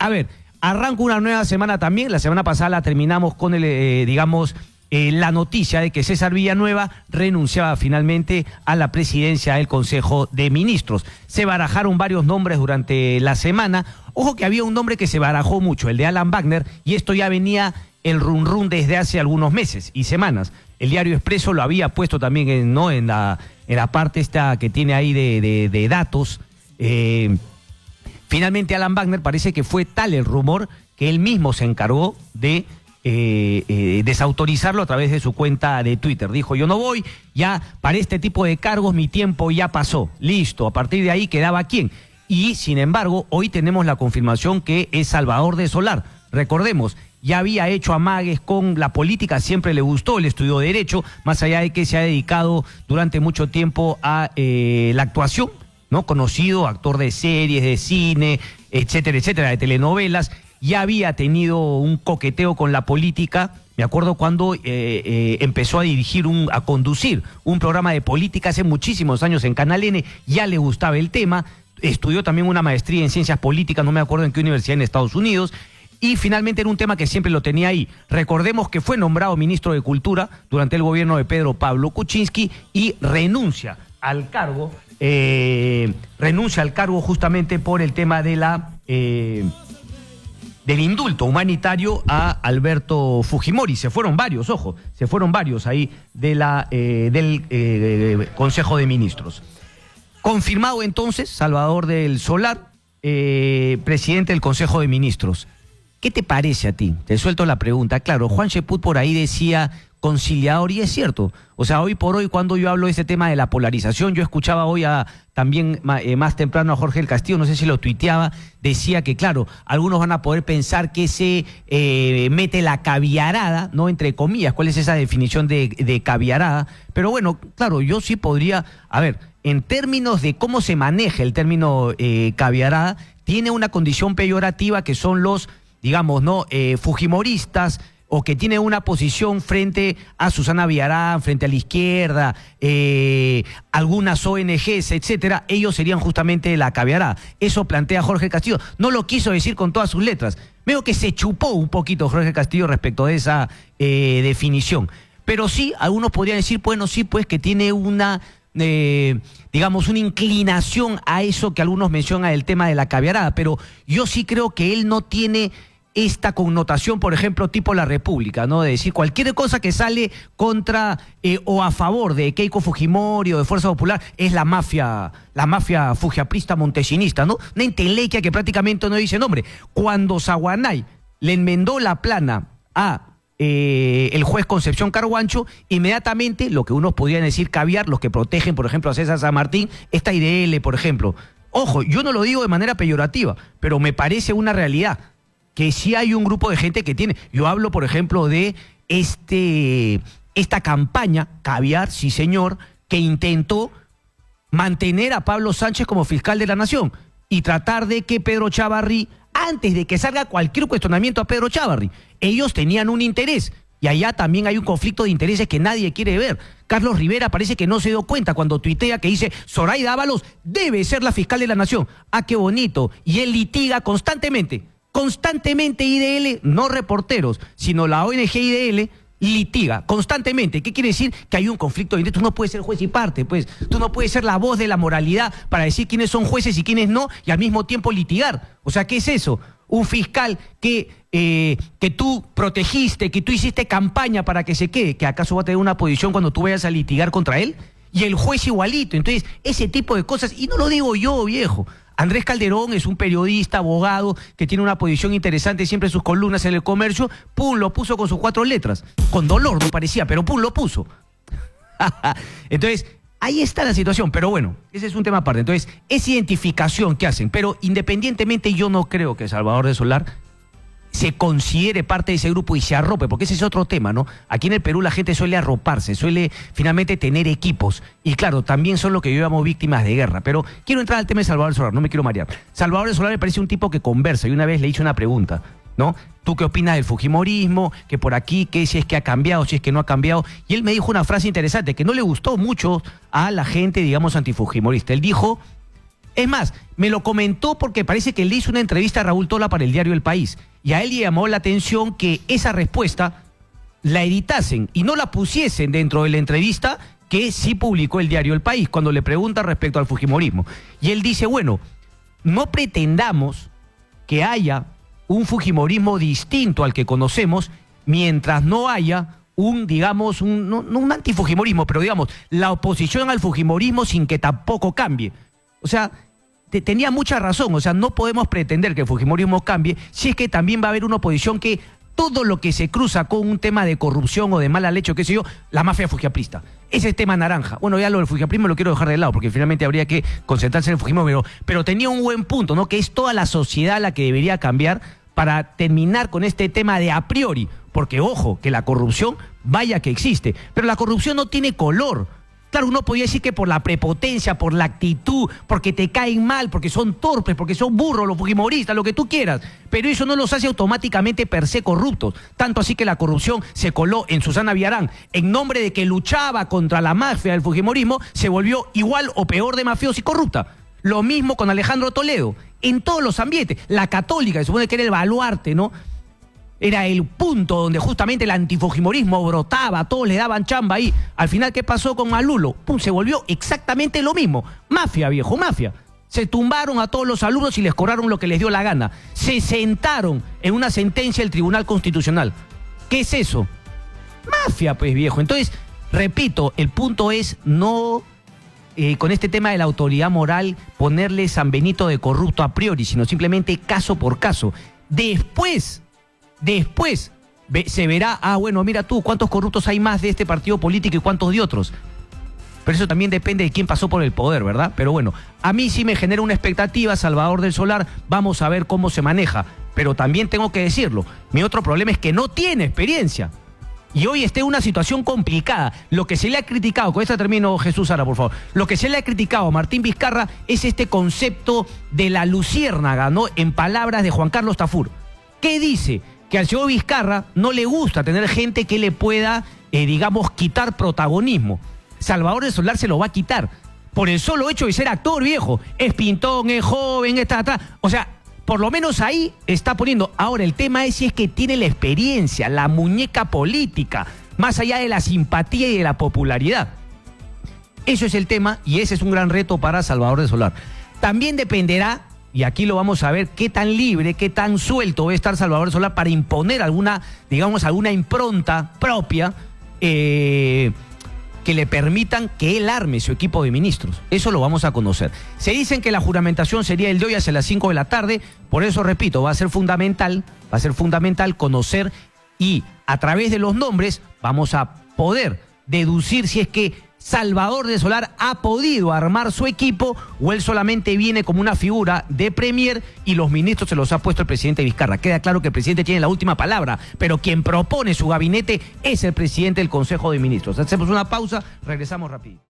A ver, arranca una nueva semana también. La semana pasada la terminamos con la noticia de que César Villanueva renunciaba finalmente a la presidencia del Consejo de Ministros. Se barajaron varios nombres durante la semana. Ojo que había un nombre que se barajó mucho, el de Alan Wagner, y esto ya venía el run desde hace algunos meses y semanas. El Diario Expreso lo había puesto también en la parte esta que tiene ahí de datos. Finalmente Alan Wagner, parece que fue tal el rumor que él mismo se encargó de desautorizarlo a través de su cuenta de Twitter. Dijo, yo no voy, ya para este tipo de cargos mi tiempo ya pasó, listo, a partir de ahí quedaba quién. Y sin embargo, hoy tenemos la confirmación que es Salvador de Solar. Recordemos, ya había hecho amagues con la política, siempre le gustó, él estudió Derecho, más allá de que se ha dedicado durante mucho tiempo a la actuación, ¿no? Conocido, actor de series, de cine, etcétera, etcétera, de telenovelas. Ya había tenido un coqueteo con la política. Me acuerdo cuando empezó a conducir un programa de política hace muchísimos años en Canal N, ya le gustaba el tema, estudió también una maestría en ciencias políticas, no me acuerdo en qué universidad en Estados Unidos, y finalmente era un tema que siempre lo tenía ahí. Recordemos que fue nombrado ministro de Cultura durante el gobierno de Pedro Pablo Kuczynski y renuncia al cargo justamente por el tema de del indulto humanitario a Alberto Fujimori. Se fueron varios ahí del Consejo de Ministros. Confirmado entonces, Salvador del Solar, presidente del Consejo de Ministros. ¿Qué te parece a ti? Te suelto la pregunta. Claro, Juan Cheput por ahí decía conciliador, y es cierto. O sea, hoy por hoy, cuando yo hablo de ese tema de la polarización, yo escuchaba hoy también más temprano a Jorge del Castillo, no sé si lo tuiteaba, decía que, claro, algunos van a poder pensar que se mete la caviarada, ¿no? Entre comillas, ¿cuál es esa definición de caviarada? Pero bueno, claro, yo sí podría, a ver, en términos de cómo se maneja el término caviarada, tiene una condición peyorativa que son los, digamos, ¿no? Fujimoristas, o que tiene una posición frente a Susana Villarán, frente a la izquierda, algunas ONGs, etcétera, ellos serían justamente la caviarada. Eso plantea Jorge Castillo. No lo quiso decir con todas sus letras. Veo que se chupó un poquito Jorge Castillo respecto de esa definición. Pero sí, algunos podrían decir, bueno, sí, pues que tiene una una inclinación a eso que algunos mencionan, el tema de la caviarada. Pero yo sí creo que él no tiene esta connotación, por ejemplo, tipo La República, ¿no? De decir cualquier cosa que sale contra o a favor de Keiko Fujimori o de Fuerza Popular es la mafia fujiaprista montesinista, ¿no? Una entelequia que prácticamente no dice nombre. Cuando Saguanay le enmendó la plana a el juez Concepción Carhuancho, inmediatamente lo que unos podrían decir caviar, los que protegen, por ejemplo, a César San Martín, esta IDL, por ejemplo. Ojo, yo no lo digo de manera peyorativa, pero me parece una realidad que sí hay un grupo de gente que tiene. Yo hablo, por ejemplo, de esta campaña, caviar, sí señor, que intentó mantener a Pablo Sánchez como fiscal de la Nación y tratar de que Pedro Chávarri, antes de que salga cualquier cuestionamiento a Pedro Chávarri, ellos tenían un interés. Y allá también hay un conflicto de intereses que nadie quiere ver. Carlos Rivera parece que no se dio cuenta cuando tuitea que dice Zoraida Ábalos debe ser la fiscal de la Nación. Ah, qué bonito. Y él litiga constantemente IDL, no reporteros, sino la ONG IDL litiga constantemente. ¿Qué quiere decir? Que hay un conflicto de intereses. Tú no puedes ser juez y parte, pues. Tú no puedes ser la voz de la moralidad para decir quiénes son jueces y quiénes no, y al mismo tiempo litigar. O sea, ¿qué es eso? Un fiscal que tú protegiste, que tú hiciste campaña para que se quede, ¿que acaso va a tener una posición cuando tú vayas a litigar contra él? Y el juez igualito. Entonces, ese tipo de cosas, y no lo digo yo, viejo. Andrés Calderón es un periodista, abogado, que tiene una posición interesante siempre en sus columnas en El Comercio. Pum, lo puso con sus 4 letras. Con dolor, no parecía, pero pum, lo puso. Entonces, ahí está la situación. Pero bueno, ese es un tema aparte. Entonces, es identificación que hacen. Pero independientemente, yo no creo que Salvador de Solar se considere parte de ese grupo y se arrope, porque ese es otro tema, ¿no? Aquí en el Perú la gente suele arroparse, suele finalmente tener equipos, y claro, también son los que llamamos víctimas de guerra, pero quiero entrar al tema de Salvador Solar, no me quiero marear. Salvador Solar me parece un tipo que conversa, y una vez le hice una pregunta, ¿no? ¿Tú qué opinas del fujimorismo? Que por aquí, que si es que ha cambiado, si es que no ha cambiado, y él me dijo una frase interesante, que no le gustó mucho a la gente, digamos, antifujimorista. Él dijo, Es más, me lo comentó porque parece que le hizo una entrevista a Raúl Tola para el diario El País. Y a él le llamó la atención que esa respuesta la editasen y no la pusiesen dentro de la entrevista que sí publicó el diario El País, cuando le pregunta respecto al fujimorismo. Y él dice, bueno, no pretendamos que haya un fujimorismo distinto al que conocemos mientras no haya un, digamos, no un antifujimorismo, pero digamos, la oposición al fujimorismo sin que tampoco cambie. O sea, tenía mucha razón, o sea, no podemos pretender que el fujimorismo cambie si es que también va a haber una oposición que todo lo que se cruza con un tema de corrupción o de mala leche o qué sé yo, la mafia fujiaprista. Ese es tema naranja. Bueno, ya lo del fujiaprismo lo quiero dejar de lado porque finalmente habría que concentrarse en el fujimorismo, pero tenía un buen punto, ¿no? Que es toda la sociedad la que debería cambiar para terminar con este tema de a priori. Porque, ojo, que la corrupción, vaya que existe, pero la corrupción no tiene color. Claro, uno podría decir que por la prepotencia, por la actitud, porque te caen mal, porque son torpes, porque son burros los fujimoristas, lo que tú quieras. Pero eso no los hace automáticamente per se corruptos. Tanto así que la corrupción se coló en Susana Villarán. En nombre de que luchaba contra la mafia del fujimorismo, se volvió igual o peor de mafiosa y corrupta. Lo mismo con Alejandro Toledo. En todos los ambientes. La Católica, se supone que era el baluarte, ¿no? Era el punto donde justamente el antifujimorismo brotaba, todos le daban chamba ahí. Al final, ¿qué pasó con Malulo? ¡Pum! Se volvió exactamente lo mismo. Mafia, viejo, mafia. Se tumbaron a todos los alumnos y les cobraron lo que les dio la gana. Se sentaron en una sentencia del Tribunal Constitucional. ¿Qué es eso? Mafia, pues, viejo. Entonces, repito, el punto es no, con este tema de la autoridad moral, ponerle San Benito de corrupto a priori, sino simplemente caso por caso. Después se verá, bueno, mira tú, cuántos corruptos hay más de este partido político y cuántos de otros. Pero eso también depende de quién pasó por el poder, ¿verdad? Pero bueno, a mí sí me genera una expectativa, Salvador del Solar, vamos a ver cómo se maneja. Pero también tengo que decirlo, mi otro problema es que no tiene experiencia. Y hoy está en una situación complicada. Lo que se le ha criticado, con esta termino, Jesús Sara, por favor. Lo que se le ha criticado a Martín Vizcarra es este concepto de la luciérnaga, ¿no? En palabras de Juan Carlos Tafur. ¿Qué dice? Que al señor Vizcarra no le gusta tener gente que le pueda, digamos, quitar protagonismo. Salvador del Solar se lo va a quitar por el solo hecho de ser actor, viejo. Es pintón, es joven, está atrás. O sea, por lo menos ahí está poniendo. Ahora, el tema es si es que tiene la experiencia, la muñeca política, más allá de la simpatía y de la popularidad. Eso es el tema y ese es un gran reto para Salvador del Solar. También dependerá, y aquí lo vamos a ver, qué tan libre, qué tan suelto va a estar Salvador Solar para imponer alguna, digamos, alguna impronta propia que le permitan que él arme su equipo de ministros. Eso lo vamos a conocer. Se dicen que la juramentación sería el de hoy hacia las 5 de la tarde, por eso repito, va a ser fundamental conocer y a través de los nombres vamos a poder deducir si es que Salvador del Solar ha podido armar su equipo o él solamente viene como una figura de premier y los ministros se los ha puesto el presidente Vizcarra. Queda claro que el presidente tiene la última palabra, pero quien propone su gabinete es el presidente del Consejo de Ministros. Hacemos una pausa, regresamos rápido.